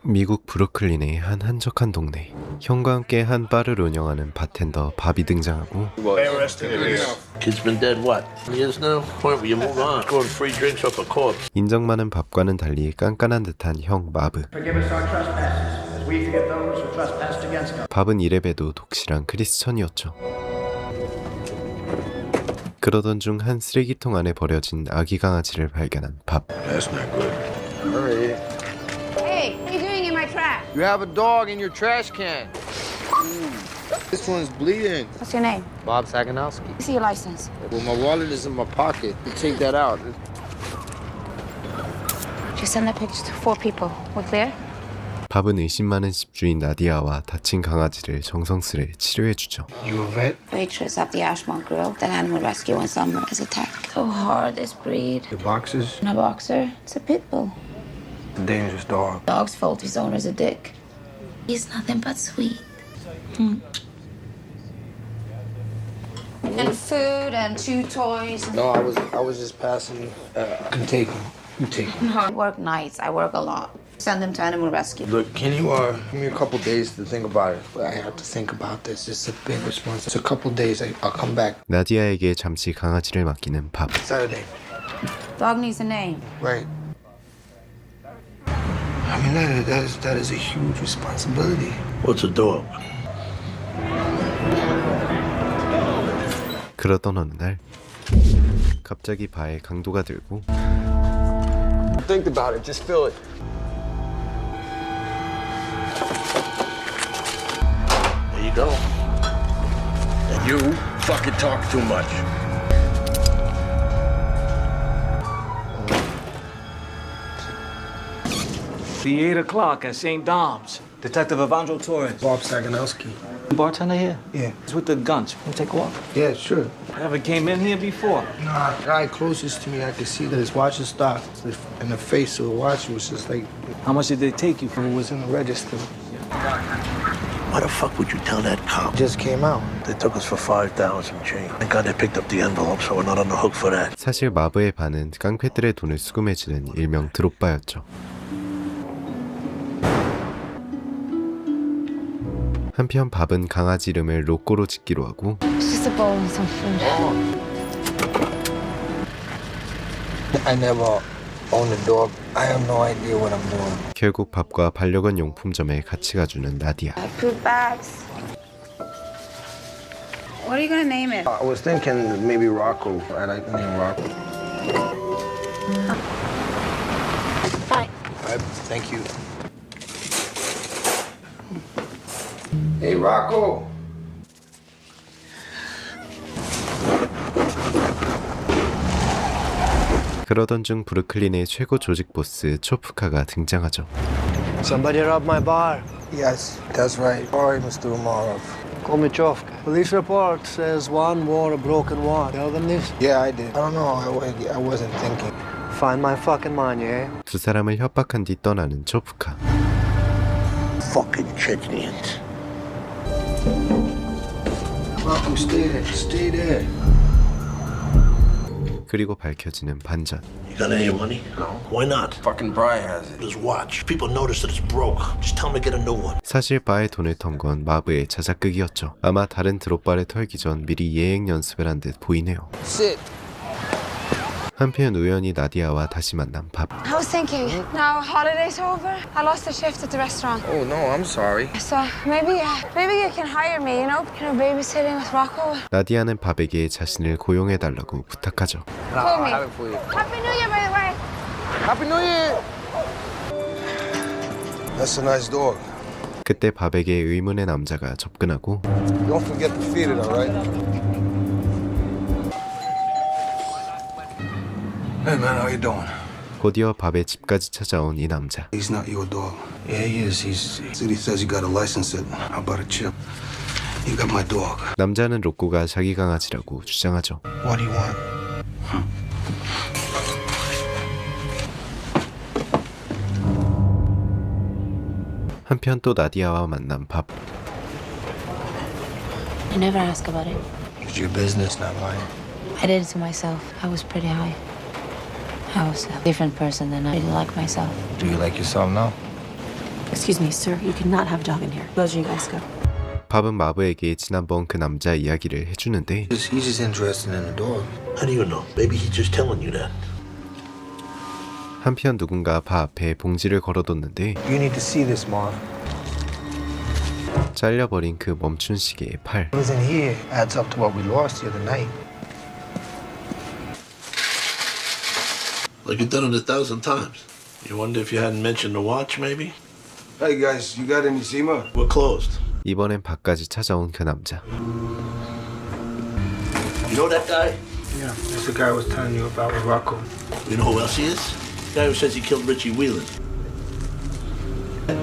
미국 브루클린의 한 한적한 동네. 형과 함께 한 바를 운영하는 바텐더 밥이 등장하고 Kid's been dead what? Years now? Point where you move on. Scoring free drinks off a corpse. 인정 많은 밥과는 달리 깐깐한 듯한 형 마브. Forgive us our trespasses, as we forgive those who trespass against us. 밥은 이래봬도 독실한 크리스천이었죠. 그러던 중 한 쓰레기통 안에 버려진 아기 강아지를 발견한 밥. That's not good. Hurry. Hey, what are you doing in my trash? You have a dog in your trash can. This one's bleeding. What's your name? Bob Saganowski. See your license. Well, my wallet is in my pocket. You take that out. Just send that picture to 4 people. We're clear? 밥은 의심 많은 집주인 나디아와 다친 강아지를 정성스레 치료해주죠. You a vet? Waitress at the Ashmont Grill. That animal rescue when someone is attacked. So hard, this breed. The boxes? Not a boxer. It's a pit bull. A dangerous dog. Dog's fault his owner's a dick. He's nothing but sweet. And food and 2 toys. No, I was just passing. You take him. You take him. I work nights. I work a lot. Send them to animal rescue. Look, can you give me a couple days to think about it? I have to think about this. It's a big response. It's a couple days. I'll come back. 나디아에게 잠시 강아지를 맡기는 밥. Saturday. Dog needs a name. Right. I mean, that is a huge responsibility. What's a dog? 그러던 어느 날 갑자기 바에 강도가 들고 Think about it. Just feel it. There you go. And you fucking talk too much. The 8 o'clock at St. Dom's. Detective Evandro Torres. Bob Saganowski. Bartender here? Yeah. He's with the guns. Wanna take a walk? Yeah, sure. Never came in here before. Nah, the guy closest to me, I could see that his watch is stopped. And the face of the watch was just like, How much did they take you for? it was in the register. Why the fuck would you tell that cop? Just came out. They took us for 5,000 change. Thank God they picked up the envelope, so we're not on the hook for that. 사실 마브의 반은 깡패들의 돈을 수금해주는 일명 드롭바였죠. 한편 밥은 강아지 이름을 로꼬로 짓기로 하고 It's just a bowl and some food. I never owned a dog. I have no idea what I'm doing. 결국 밥과 반려견 용품점에 같이 가주는 나디아. Food bags. What are you gonna name it? I was thinking maybe Rocco. I like the name Rocco. Fine. Thank you. Hey, Rocco. 그러던 중 브루클린의 최고 조직 보스 초프카가 등장하죠. Somebody robbed my bar. Yes, that's right. Sorry, Mr. Umarov. Komichov. Police report says one wore a broken watch. Tell them this. Yeah, I did. I don't know. I wasn't thinking. Find my fucking money, eh? 두 사람을 협박한 뒤 떠나는 초프카. Fucking Chechens. Rocco, stay there. Stay there. 그리고 밝혀지는 반전. You got any money? No. Why not? Fucking Brian has it. His watch. People notice that it's broke. Just tell him to get a new one. 사실 바에 돈을 턴 건 마브의 자작극이었죠. 아마 다른 드롭바를 털기 전 미리 예행 연습을 한 듯 보이네요. Sit. 한편 우연히 나디아와 다시 만난 밥. I was thinking, now holiday's over, I lost a shift at the restaurant. Oh, no, I'm sorry. So maybe you can hire me, you know, babysitting with Rocco. 나디아는 밥에게 자신을 고용해달라고 부탁하죠. Call me. I have it for you. Happy New Year, by the way. Happy New Year! That's a nice dog. 그때 밥에게 의문의 남자가 접근하고 Don't forget to feed it, all right? Hey, man, how you doing? 곧이어 밥의 집까지 찾아온 이 남자. He's not your dog. Yeah, he is. He says you gotta license it. How about a chip? You got my dog. 남자는 로꼬가 자기 강아지라고 주장하죠. What do you want? 한편 또 나디아와 만난 밥. I never ask about it. It's your business, not mine. I did it to myself. I was pretty high. I was a different person than I didn't like myself. Do you like yourself now? Excuse me, sir. You cannot have a dog in here. Those you guys go. 밥은 마브에게 지난번 그 남자 이야기를 해주는데 He's just interested in the dog. How do you know? Maybe he's just telling you that. 한편 누군가 바 앞에 봉지를 걸어뒀는데 You need to see this, Marv. 잘려버린 그 멈춘 시계의 팔. What was in here adds up to what we lost the other night. Like you've done it 1,000 times. You wonder if you hadn't mentioned the watch, maybe? Hey guys, you got any SEMA? We're closed. 이번엔 밥까지 찾아온 그 남자. You know that guy? Yeah, that's the guy I was telling you about with Rocco. You know who else he is? The guy who says he killed Richie Whelan.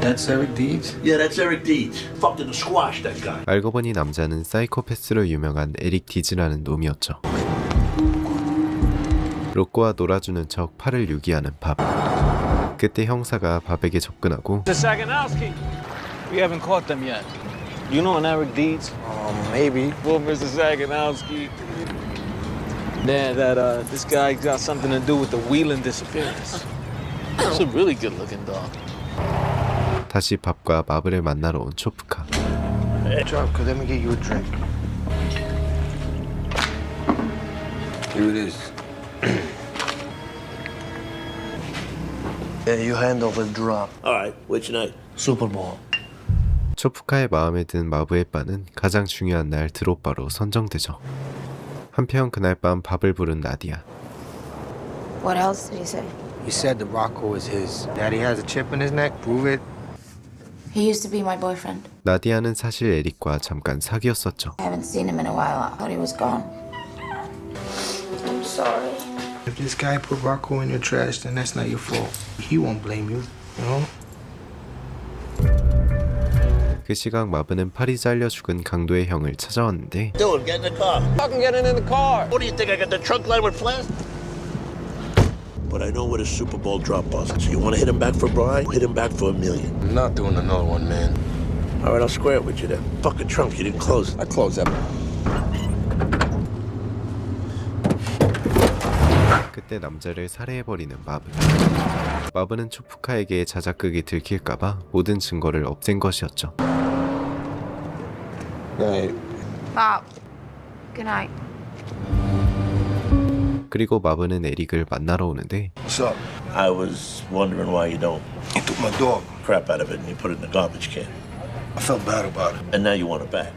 That's Eric Deeds? Yeah, that's Eric Deeds. Fucking squash that guy. 알고 보니 남자는 사이코패스로 유명한 에릭 디즈라는 놈이었죠. 로꼬와 놀아주는 척 팔을 유기하는 밥. 그때 형사가 밥에게 접근하고 The Saganowski. We haven't caught them yet. You know an Eric Deeds? Maybe. Well, Mr. Saganowski. Yeah, this guy got something to do with the Whelan disappearance. It's a really good-looking dog. 다시 밥과 마블을 만나러 온 초프카. Drop, cause let me get you a drink. Here it is. Yeah, you hand over the drop. All right, which night? Super Bowl. 초프카의 마음에 든 마브의 바는 가장 중요한 날 드롭바로 선정되죠. 한편 그날 밤 밥을 부른 나디아. What else did he say? He said that Rocco is his. Daddy has a chip in his neck. Prove it. He used to be my boyfriend. 나디아는 사실 에릭과 잠깐 사귀었었죠. I haven't seen him in a while. I thought he was gone. I'm sorry. If this guy put Rocco in your trash, then that's not your fault. He won't blame you, you know? 그 시각 마브는 팔이 잘려 죽은 강도의 형을 찾아왔는데 Dylan, get in the car. Fucking getting in the car. What do you think? I got the trunk lined with flash? But I know what a Super Bowl drop was. So you want to hit him back for Brian? Hit him back for $1 million. I'm not doing another one, man. All right, I'll square it with you then. Fucking trunk, you didn't close it. I closed that. 그때 남자를 살해해버리는 마브. 마브는 초프카에게 자작극이 들킬까봐 모든 증거를 없앤 것이었죠. Bob. Good night. 그리고 마브는 에릭을 만나러 오는데 What's up? I was wondering why you don't You took my dog. crap out of it and you put it in the garbage can. I felt bad about it. And now you want it back.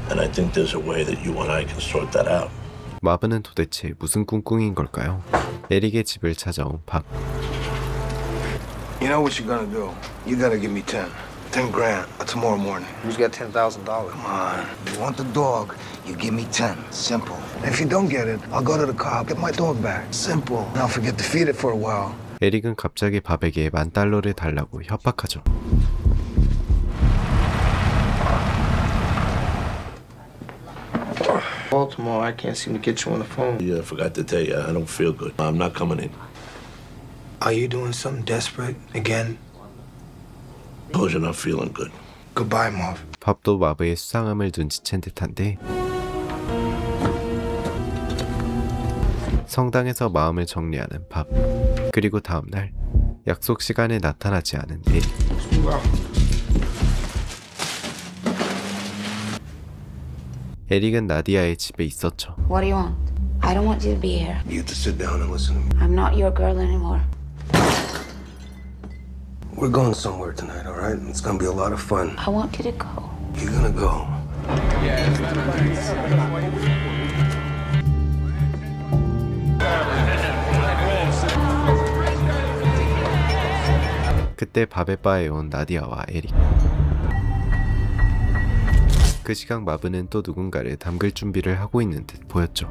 And I think there's a way that you and I can sort that out. 마브는 도대체 무슨 꿍꿍인 걸까요? 에릭의 집을 찾아온 밥. You know what you're gonna do? You gotta give me 10 grand tomorrow morning. Who's got $10,000? Come on. You want the dog, you give me 10. Simple. If you don't get it, I'll go to the cop, get my dog back. Simple. And I'll forget to feed it for a while. 에릭은 갑자기 밥에게 $10,000를 달라고 협박하죠. Baltimore, I can't seem to get you on the phone. Yeah, I forgot to tell you, I don't feel good. I'm not coming in. Are you doing something desperate again? Suppose you're not feeling good. Goodbye, Marv. 밥도 마브의 수상함을 눈치챈 듯한데 성당에서 마음을 정리하는 밥. 그리고 다음날 약속 시간에 나타나지 않은 에릭. 에릭은 나디아의 집에 있었죠. What do you want? I don't want you to be here. You have to sit down and listen to me. I'm not your girl anymore. We're going somewhere tonight, all right? It's gonna be a lot of fun. I want you to go. You're gonna go. 그때 밥의 바에 온 나디아와 에릭. 그 시각 마브는 또 누군가를 담글 준비를 하고 있는 듯 보였죠.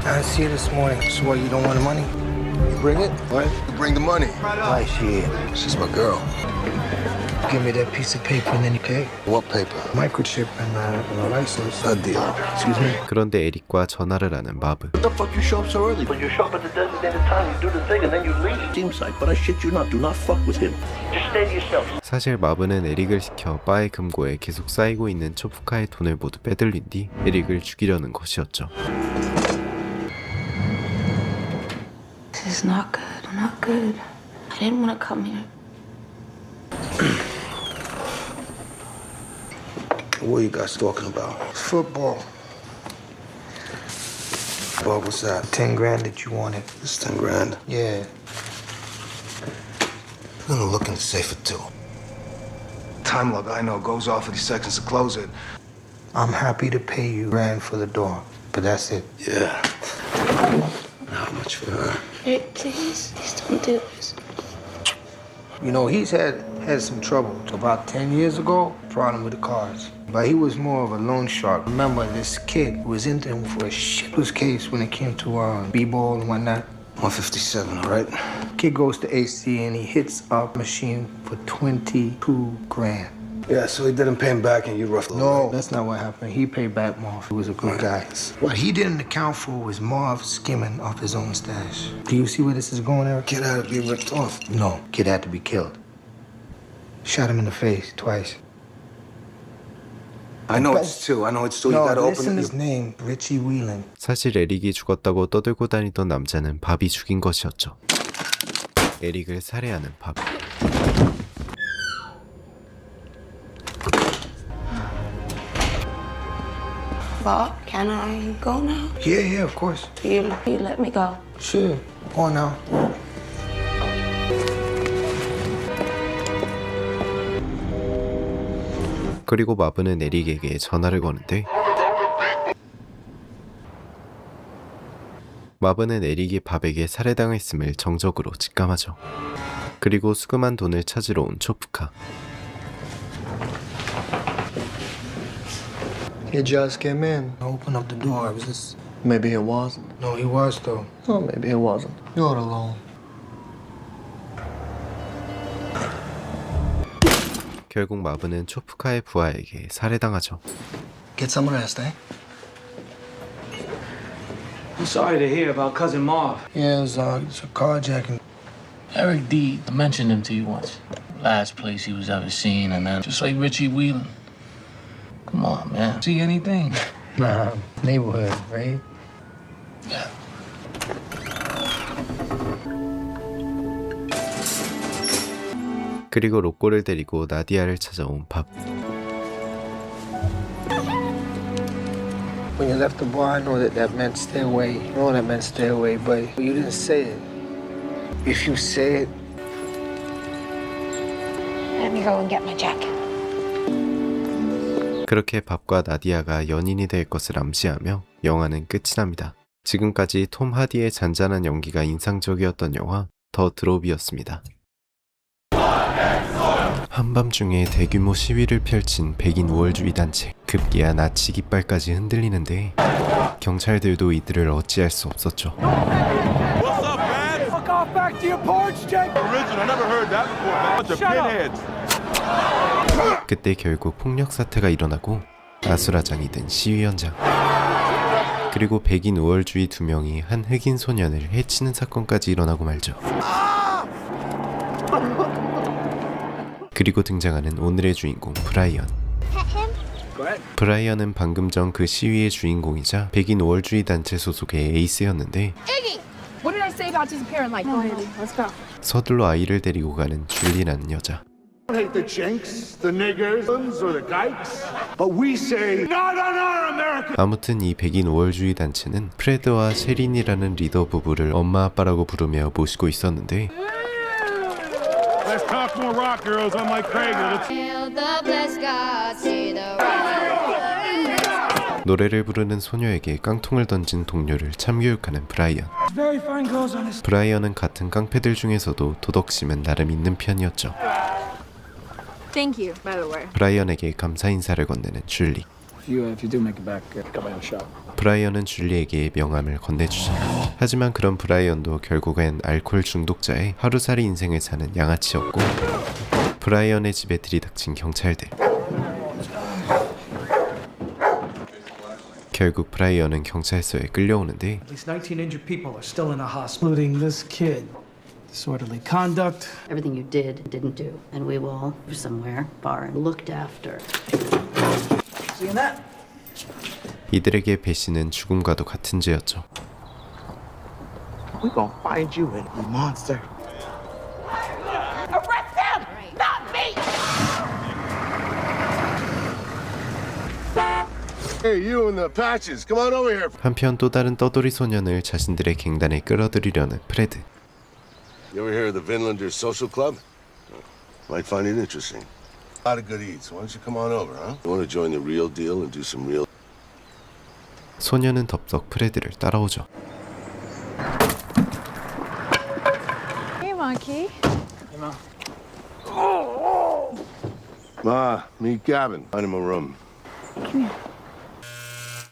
I see you this morning. So what, you don't want the money? You bring it? What? You bring the money. Why, she She's my girl. give me that piece of paper and then you pay. What paper? Microchip and a license. A deal. Excuse me? 그런데 에릭과 전화를 하는 마브. What the fuck you show up so early? When you show up at the designated time, you do the thing and then you leave. Seems like, but I shit you not. Do not fuck with him. Just stay to yourself. 사실 마브는 에릭을 시켜 바의 금고에 계속 쌓이고 있는 초프카의 돈을 모두 빼들린 뒤 에릭을 죽이려는 것이었죠. This is not good. I'm not good. I didn't want to come here. What are you guys talking about? Football. Bob, what's that? 10 grand that you wanted. It's 10 grand. Yeah. I'm gonna look in the safe at 2. Time log, I know, goes off in seconds to close it. I'm happy to pay you grand for the door, but that's it. Yeah. How much for her? Rick, please don't do this. You know, he's had some trouble. About 10 years ago, problem with the cars. But he was more of a loan shark. Remember, this kid was into him for a shitless case when it came to b-ball and whatnot. 157, all right? Kid goes to AC and he hits a machine for 22 grand. Yeah, so he didn't pay him back and you roughed the No, that's not what happened. He paid back Marv. He was a good guy. What he didn't account for was Marv skimming off his own stash. Do you see where this is going, Eric? Kid had to be ripped off. No, kid had to be killed. Shot him in the face twice. I know it's 2. I know it's 2. You No, gotta listen open his name, Richie Whelan. 사실 에릭이 죽었다고 떠들고 다니던 남자는 밥이 죽인 것이었죠. 에릭을 살해하는 밥. Bob, can I go now? Yeah, of course. You let me go. Sure. Go on now. 그리고 마브는 에릭에게 전화를 거는데 마브는 에릭이 밥에게 살해당했음을 정적으로 직감하죠. 그리고 수금한 돈을 찾으러 온 초프카. He just came in. I opened up the door. It was just... Maybe it wasn't. No, he was though. Oh, maybe it wasn't. You're alone. 결국 마브는 초프카의 부하에게 살해당하죠. Get some rest, eh? I'm sorry to hear about Cousin Marv. Yeah, it's a carjacking. Eric D. mentioned him to you once. Last place he was ever seen, and then just like Richie Whelan. Come on, man. See anything? Nah, neighborhood, right? Yeah. 그리고 로꼬를 데리고 나디아를 찾아온 밥. When you left the bar, I know that meant stay away. I know that meant stay away, but you didn't say it. If you say it, Let me go and get my jacket. 그렇게 밥과 나디아가 연인이 될 것을 암시하며 영화는 끝이 납니다. 지금까지 톰 하디의 잔잔한 연기가 인상적이었던 영화 더 드롭이었습니다. 한밤중에 대규모 시위를 펼친 백인 우월주의 단체. 급기야 나치 깃발까지 흔들리는데 경찰들도 이들을 어찌할 수 없었죠. What's up, man? Fuck off back to your porch, Jake. Original. I never heard that before, man. Bunch of pinheads. 그때 결국 폭력 사태가 일어나고 아수라장이 된 시위 현장. 그리고 백인 우월주의 2명이 한 흑인 소년을 해치는 사건까지 일어나고 말죠. 그리고 등장하는 오늘의 주인공 브라이언. 브라이언은 방금 전 그 시위의 주인공이자 백인 우월주의 단체 소속의 에이스였는데 What did I say about disappearing like? Let's go. 서둘러 아이를 데리고 가는 줄리라는 여자. Hate the Chinks, the niggers, or the kikes, but we say not on our America. 아무튼 이 백인 우월주의 단체는 프레드와 셰린이라는 리더 부부를 엄마 아빠라고 부르며 모시고 있었는데 Let's talk more rock girls. I'm like Craig. 노래를 부르는 소녀에게 깡통을 던진 동료를 참교육하는 브라이언. Very fine girls on this. 브라이언은 같은 깡패들 중에서도 도덕심은 나름 있는 편이었죠. Thank you, by the way. 브라이언에게 감사 인사를 건네는 줄리. If you do make it back, come by and shop. 브라이언은 줄리에게 명함을 건네주죠. 하지만 그런 브라이언도 결국엔 알코올 중독자의 하루살이 인생을 사는 양아치였고 브라이언의 집에 들이닥친 경찰들. 결국 브라이언은 경찰서에 끌려오는데 At least 19 injured people are still in a hospital, including this kid. Disorderly conduct. Everything you did, didn't do. And we will go somewhere far and looked after. Seeing that? 이들에게 배신은 죽음과도 같은 죄였죠. We gonna find you, and you monster. Arrest him! Not me! Hey, you and the patches, come on over here. 한편 또 다른 떠돌이 소년을 자신들의 갱단에 끌어들이려는 프레드. You ever hear of the Vinlanders Social Club? Might find it interesting. A lot of good eats. Why don't you come on over, huh? You want to join the real deal and do some real... 소년은 덥석 프레드를 따라오죠. Hey, monkey. Ma, meet Gavin. Find him a room.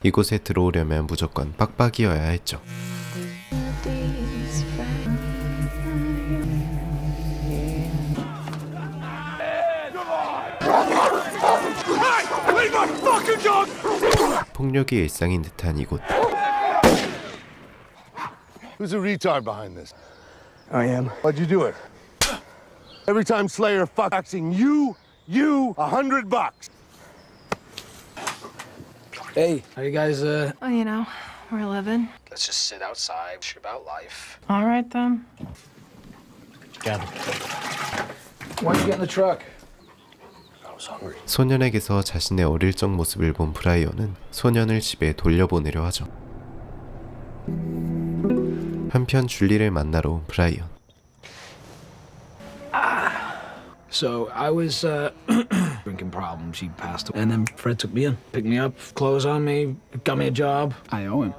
이곳에 들어오려면 무조건 빡빡이어야 했죠. 폭력이 일상인 듯한 이곳. Who's a retard behind this? I am. Why'd you do it? Every time Slayer fucking you $100. Hey, how you guys, Well, you know, we're living. Let's just sit outside, shit about life. All right, then. Gavin. Why'd you get in the truck? I was hungry. 소년에게서 자신의 어릴 적 모습을 본 브라이언은 소년을 집에 돌려보내려 하죠. 한편 줄리를 만나러 온 브라이언. So I was drinking problems. She passed away. And then Fred took me in, picked me up, clothes on me, got me a job. I owe him.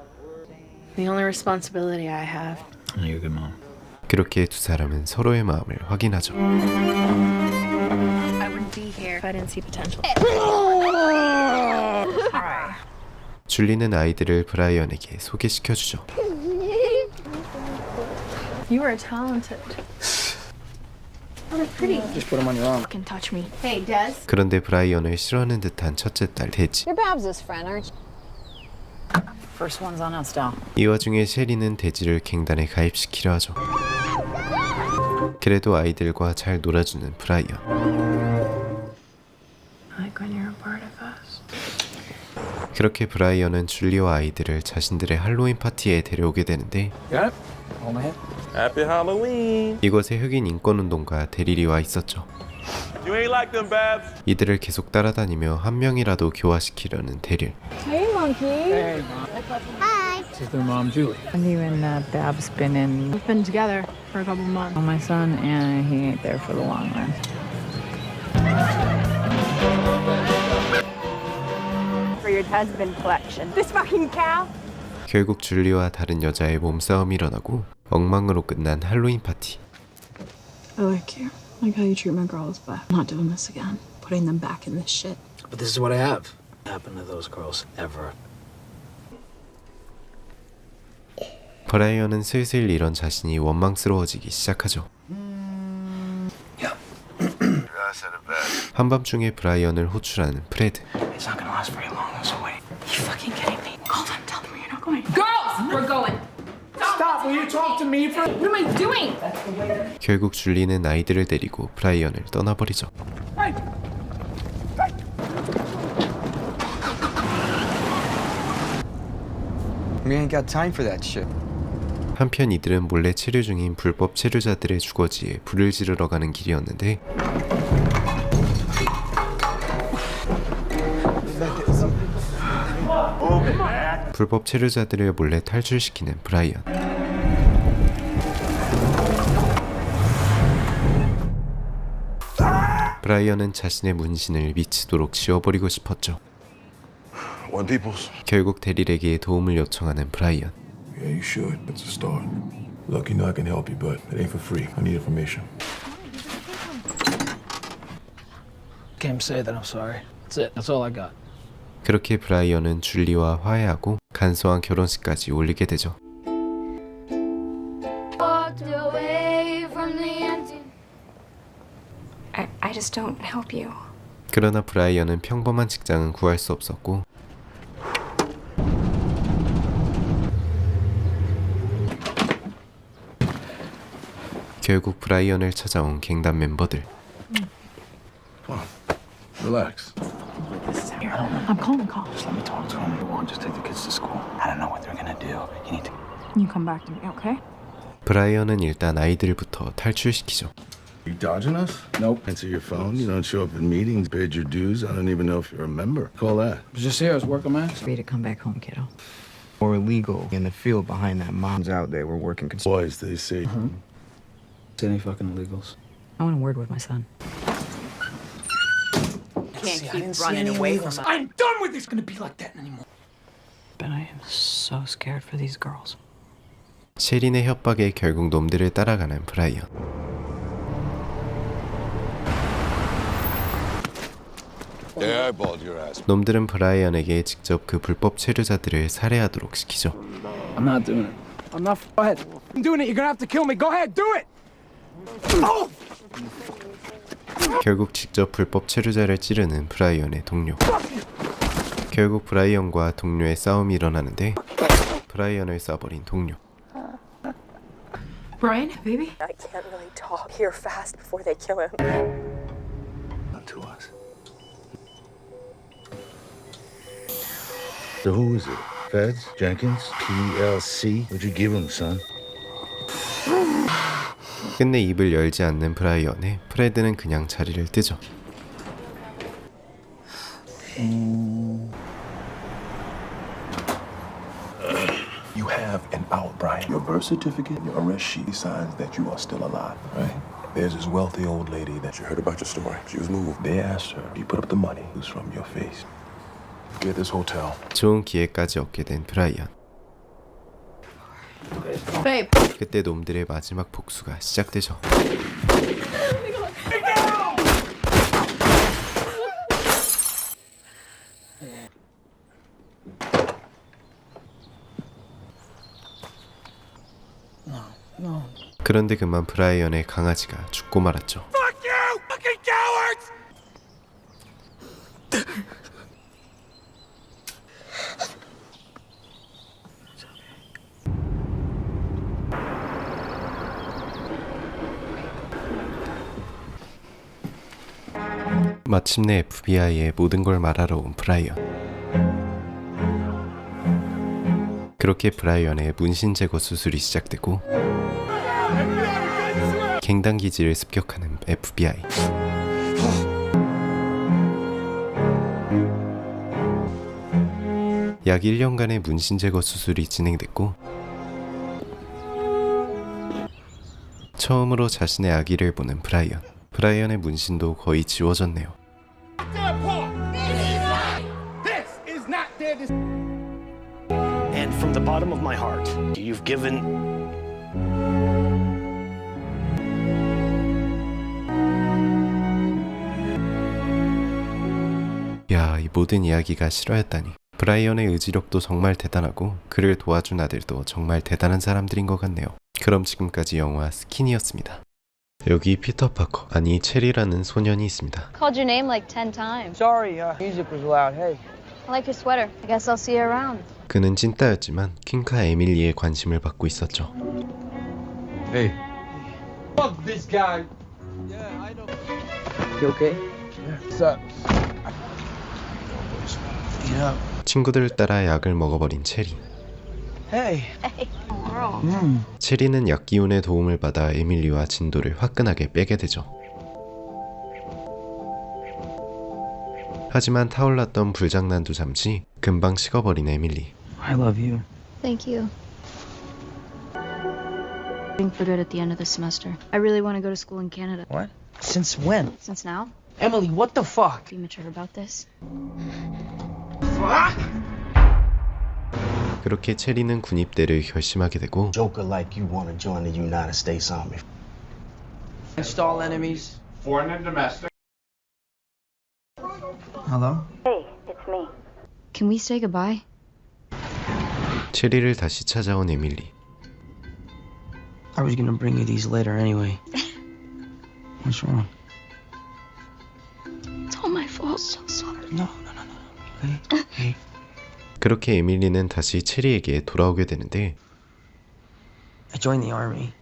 The only responsibility I have. You're a good mom. 그렇게 두 사람은 서로의 마음을 확인하죠. I wouldn't be here if I didn't see potential. 줄리는 아이들을 브라이언에게 소개시켜주죠. You are talented. Oh, they're pretty. Just put them on your arm. Can touch me. Hey, Des. 그런데 브라이언을 싫어하는 듯한 첫째 딸 데지. You're Babs' friend, aren't you? First one's on us, doll. 이 와중에 셰리는 데지를 갱단에 가입시키려 하죠. 그래도 아이들과 잘 놀아주는 브라이언. Like when you're a part of us. 그렇게 브라이언은 줄리와 아이들을 자신들의 할로윈 파티에 데려오게 되는데 Got it? Hold my hand. Happy Halloween. 이곳에 흑인 인권운동가 데릴이 와 있었죠. You ain't like them, Babs. 이들을 계속 따라다니며 한 명이라도 교화시키려는 데릴. Hey, monkey. Hey, Mom. Hi. This is their mom, Julie. You and Babs been in We've been together for a couple months. on my son, and he ain't there for the long run. For your husband collection. This fucking cow. 결국 줄리와 다른 여자의 몸싸움이 일어나고 엉망으로 끝난 할로윈 파티. I like you. Like how you treat my girls, but I'm not doing this again. Putting them back in this shit. But this is what I have. Happened to those girls ever. 브라이언은 슬슬 이런 자신이 원망스러워지기 시작하죠. 한밤중에 브라이언을 호출하는 프레드. It's not gonna last very long. So wait. You fucking kidding me? Call them, tell them you're not going. Girls, we're going. Stop! Will you talk to me for? What am I doing? 결국 줄리는 아이들을 데리고 브라이언을 떠나버리죠. We ain't got time for that shit. 한편 이들은 몰래 체류 중인 불법 체류자들의 주거지에 불을 지르러 가는 길이었는데 불법 체류자들을 몰래 탈출시키는 브라이언. 브라이언은 자신의 문신을 미치도록 지워버리고 싶었죠. One peoples. 결국 데릴에게 도움을 요청하는 브라이언. Yeah, you should. It's a start. Look, you know I can help you, but it ain't for free. I need information. Can't say that I'm sorry. That's it. That's all I got. 그렇게 브라이언은 줄리와 화해하고 간소한 결혼식까지 올리게 되죠. I just don't help you. 그러나 브라이언은 평범한 직장은 구할 수 없었고 결국 브라이언을 찾아온 갱단 멤버들. Relax. I'm calling calls. Just let me talk to them. Go on, just take the kids to school. I don't know what they're gonna do. You need to. You come back to me, okay? 브라이언은 일단 아이들부터 탈출시키죠. You dodging us? Nope. Answer your phone. You don't show up at meetings, paid your dues. I don't even know if you're a member. Call that. I was just here. I was working, man. Free to come back home, kiddo. We're illegal in the field behind that mom's out there. We're working. Boys, they say. Any fucking illegals. I want a word with my son. Can't keep running away from us. I'm done with this. It's gonna be like that anymore. But I am so scared for these girls. 셰린의 협박에 결국 놈들을 따라가는 브라이언. They eyeballed your ass. 놈들은 브라이언에게 직접 그 불법 체류자들을 살해하도록 시키죠. I'm not doing it. I'm not. Go ahead. I'm doing it. You're gonna have to kill me. Go ahead. Do it. 결국 직접 불법 체류자를 찌르는 브라이언의 동료. 결국 브라이언과 동료의 싸움이 일어나는데 브라이언을 쏴버린 동료. Brian, baby? I can't really talk here fast before they kill him. Not to us. So who is it? Feds? Jenkins? PLC? What'd you give him, son? 끝내 입을 열지 않는 브라이언에 프레드는 그냥 자리를 뜨죠. You have an out, Brian. Your birth certificate, your arrest sheet signs that you are still alive, right? There's this wealthy old lady that you heard about your story. She was moved. They asked her, you put up the money. It was from your face. Get this hotel. 좋은 기회까지 얻게 된 브라이언. Babe. 그때 놈들의 마지막 복수가 시작되죠. 그런데 그만 브라이언의 강아지가 죽고 말았죠. Fuck you! Fucking cowards! 마침내 FBI에 모든 걸 말하러 온 브라이언. 그렇게 브라이언의 문신 제거 수술이 시작되고 갱단 기지를 습격하는 FBI. 약 1년간의 문신 제거 수술이 진행됐고 처음으로 자신의 아기를 보는 브라이언. 브라이언의 문신도 거의 지워졌네요. And from the bottom of my heart, you've given 야, 이 모든 이야기가 실화였다니. 브라이언의 의지력도 정말 대단하고 그를 도와준 아들도 정말 대단한 사람들인 것 같네요. 그럼 지금까지 영화 스킨이었습니다. 여기 피터 파커, 아니 체리라는 소년이 있습니다. Called your name like 10 times. Sorry, music was loud. Hey. I like your sweater. I guess I'll see you around. 그는 찐따였지만 퀸카 에밀리의 관심을 받고 있었죠. Hey. Fuck this guy. Yeah, I know. You okay? Yeah. What's up? Yeah. 친구들을 따라 약을 먹어버린 체리. Hey. Hey, girl. 체리는 약 기운의 도움을 받아 에밀리와 진도를 화끈하게 빼게 되죠. 하지만 타올랐던 불장난도 잠시 금방 식어버린 에밀리. I love you. Thank you. For good at the end of the semester. I really want to go to school in Canada. What? Since when? Since now? Emily, what the fuck? Be mature about this. 그렇게 체리는 군입대를 결심하게 되고 Joker like you want to join the United States Army. Install enemies. Foreign and domestic. Hello? Hey, it's me. Can we say goodbye? 체리를 다시 찾아온 에밀리. I was gonna bring you these later anyway. What's wrong? It's all my fault. So sorry. No. Hey. 그렇게 에밀리는 다시 체리에게 돌아오게 되는데 I joined the army.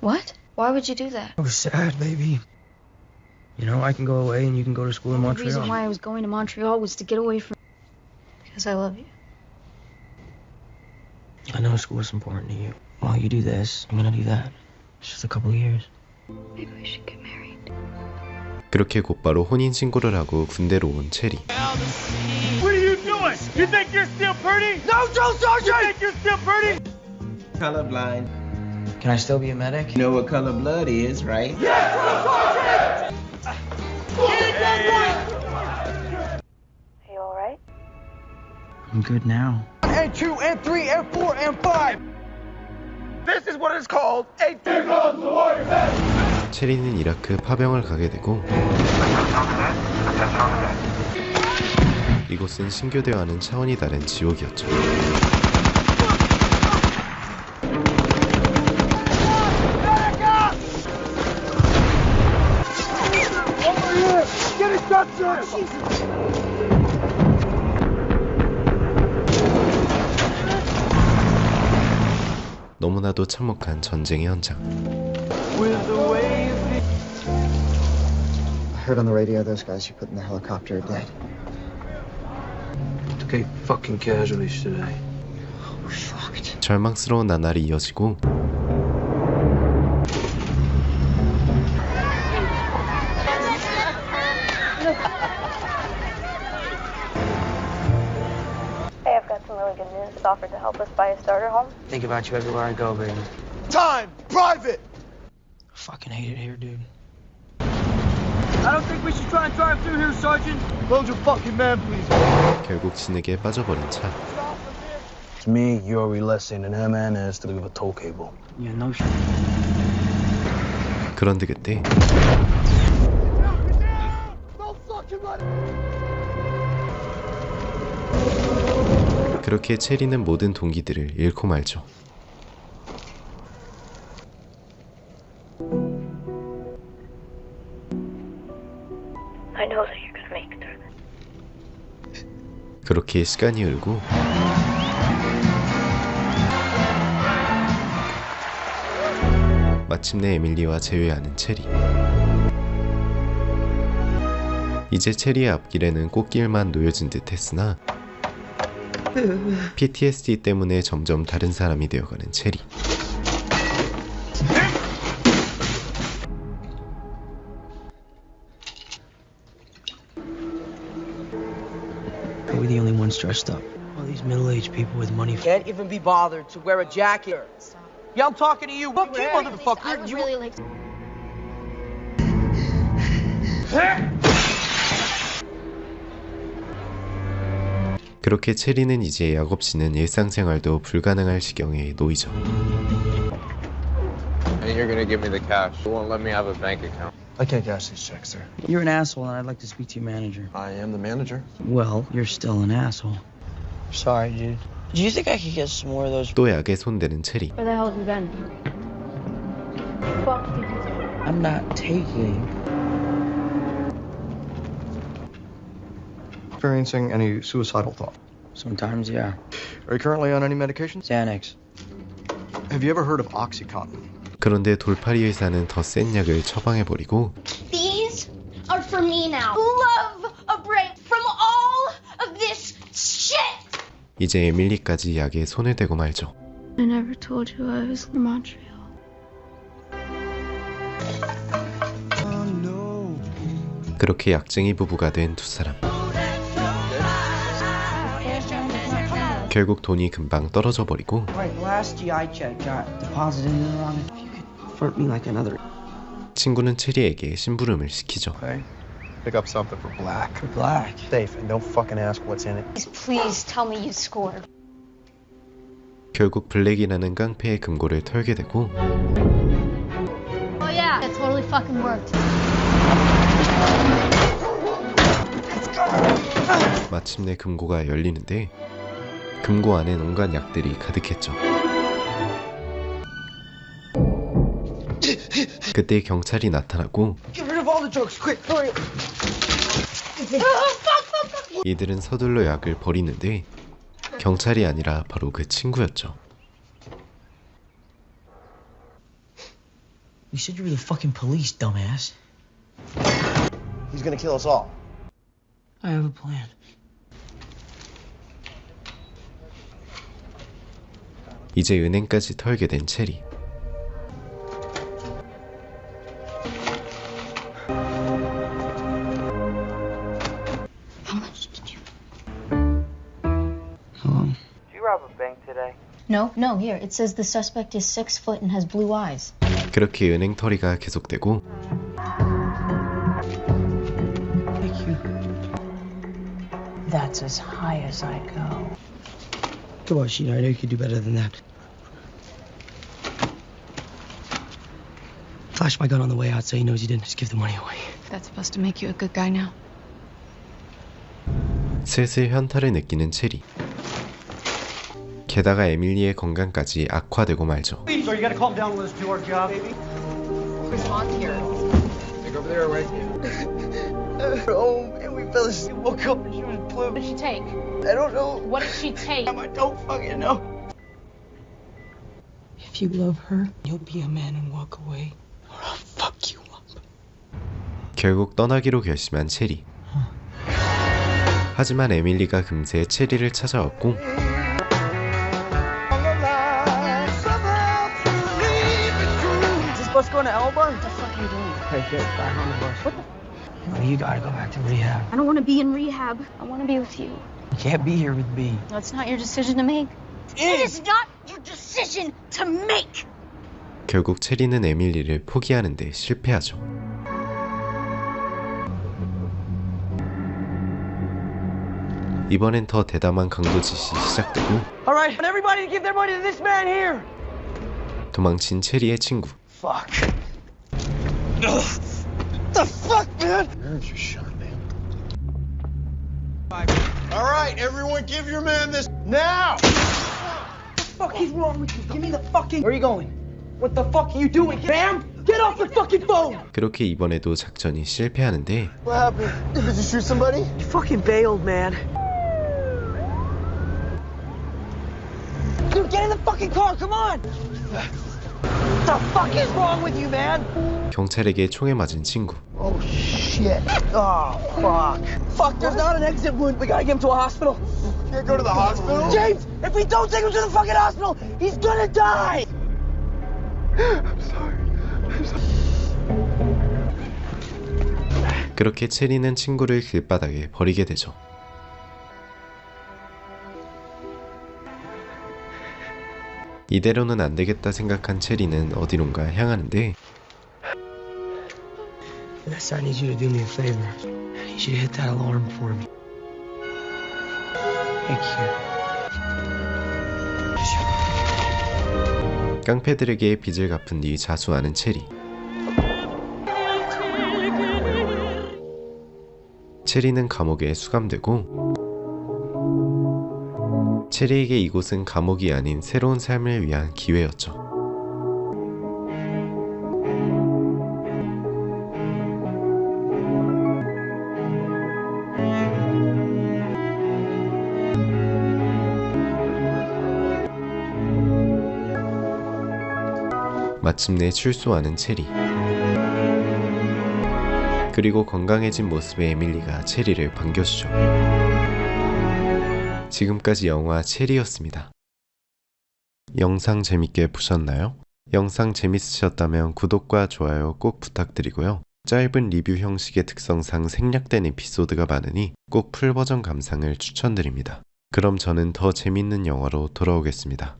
What? Why would you do that? I was sad, baby. You know, I can go away and you can go to school in The Montreal. reason why I was going to Montreal was to get away from... Because I love you. I know school is important to you. While you do this, I'm gonna do that. It's just a couple of years. Maybe we should get married. 그렇게 곧바로 혼인신고를 하고 군대로 온 체리. What are you doing? You think you're still pretty? No, Joe Sergeant! You think you're still pretty? Colorblind. Can I still be a medic? You know what color blood is, right? Yes, Joe Sergeant! Get it done right! Are you alright? I'm good now. And 2, and 3, and 4, and 5. This is what it's called. A 체리는 이라크 파병을 가게 되고 이곳은 신교대와는 차원이 다른 지옥이었죠. 너무나도 참혹한 전쟁의 현장. I heard on the radio those guys you put in the helicopter are dead. Took 8 fucking casualties today. 절망스러운 나날이 이어지고 Hey, I've got some really good news. It's offered to help us buy a starter home. Think about you everywhere I go, baby. Time! Private! I fucking hate it here, dude. I don't think we should try and drive through here, Sergeant. Load your fucking man, please. 결국 진에게 빠져버린 차. To me, you're releasing an MNS to leave a tow cable. Yeah, no shit. 그런데 그때 그렇게 체리는 모든 동기들을 잃고 말죠. I know that you're gonna make it through this. 그렇게 시간이 흐르고 마침내 에밀리와 재회하는 체리. 이제 체리의 앞길에는 꽃길만 놓여진 듯 했으나 PTSD 때문에 점점 다른 사람이 되어가는 체리. Are we the only ones dressed up? All these middle-aged people with money. Can't even be bothered to wear a jacket. Yeah, I'm talking to you. Fuck you, motherfucker. I was really like. 그렇게 체리는 이제 약 없이는 일상생활도 불가능할 지경에 놓이죠. And you're gonna give me the cash. You won't let me have a bank account. I can't cash these checks, sir. You're an asshole, and I'd like to speak to your manager. I am the manager. Well, you're still an asshole. Sorry, dude. Do you think I could get some more of those? 또 약에 손대는 체리. Where the hell have you been? Fuck did you do? I'm not taking. Experiencing any suicidal thought? Sometimes, yeah. Are you currently on any medication? Xanax. Have you ever heard of OxyContin? 그런데 돌팔이 의사는 더 센 약을 처방해버리고 These are for me now. Love a break from all of this shit. 이제 에밀리까지 약에 손을 대고 말죠. I never told you I was from Montreal. 그렇게 약쟁이 부부가 된 두 사람. 결국 돈이 금방 떨어져 버리고 Right, last GI check got deposited in the wrong. If you could flirt me like another. 친구는 체리에게 심부름을 시키죠. Hey, pick up something for Black. For Black. Safe, and don't fucking ask what's in it. Please tell me you scored. 결국 블랙이라는 깡패의 금고를 털게 되고 Oh yeah, that totally fucking worked. 마침내 금고가 열리는데 금고 안엔 온갖 약들이 가득했죠. 그때 경찰이 나타나고 Get rid of all the drugs, quick, hurry. 이들은 서둘러 약을 버리는데 경찰이 아니라 바로 그 친구였죠. You said you were the fucking police, dumbass. He's gonna kill us all. I have a plan. 이제 은행까지 털게 된 체리. How much did you? Did you rob a bank today? No, here. It says the suspect is 6 foot and has blue eyes. 그렇게 은행털이가 계속되고 Thank you. That's as high as I go. Come on, Sheena. I know you could do better than that. Flash my gun on the way out so he knows you didn't just give the money away. That's supposed to make you a good guy now. 슬슬 현타를 느끼는 체리. 게다가 에밀리의 건강까지 악화되고 말죠. Please, you gotta calm down. Let's do our job, baby. Who's on here? Take over there, right? We're home and we fell asleep. Woke up and she was blue. What did she take? I don't know. What did she take? I don't fucking know. If you love her, you'll be a man and walk away. Or I'll fuck you up. 결국 떠나기로 결심한 체리. 하지만 에밀리가 금세 체리를 찾아왔고 Is this bus going to Alba? What the fuck are you doing? Hey, get back on the bus. What the? You gotta go back to rehab. I don't want to be in rehab. I want to be with you. You can't be here with me. No, it's not your decision to make. It is not your decision to make. 결국 체리는 에밀리를 포기하는 데 실패하죠. 이번엔 더 대담한 강도짓이 시작되고 All right, everybody give their money to this man here. 도망친 체리의 친구. Fuck. Ugh. The fuck, man? Nerves are shot, man. All right, everyone, give your man this now. What the fuck is wrong with you? Give me the fucking. Where are you going? What the fuck are you doing, Bam? Get off the fucking phone! 그렇게 이번에도 작전이 실패하는데 What happened? Did you shoot somebody? You fucking bailed, man. Dude, get in the fucking car, come on! What the fuck is wrong with you, man? 경찰에게 총에 맞은 친구. Oh shit. Oh fuck. Fuck, there's not an exit wound. We gotta get him to a hospital. Can't go to the hospital? James, if we don't take him to the fucking hospital, he's gonna die! I'm sorry. 그렇게 체리는 친구를 길바닥에 버리게 되죠. 이대로는 안 되겠다 생각한 체리는 어디론가 향하는데 Vanessa, I need you to do me a favor. I need you to hit that alarm for me. Thank you. 깡패들에게 빚을 갚은 뒤 자수하는 체리. 체리는 감옥에 수감되고 체리에게 이곳은 감옥이 아닌 새로운 삶을 위한 기회였죠. 마침내 출소하는 체리. 그리고 건강해진 모습의 에밀리가 체리를 반겨주죠. 지금까지 영화 체리였습니다. 영상 재밌게 보셨나요? 영상 재밌으셨다면 구독과 좋아요 꼭 부탁드리고요. 짧은 리뷰 형식의 특성상 생략된 에피소드가 많으니 꼭 풀버전 감상을 추천드립니다. 그럼 저는 더 재밌는 영화로 돌아오겠습니다.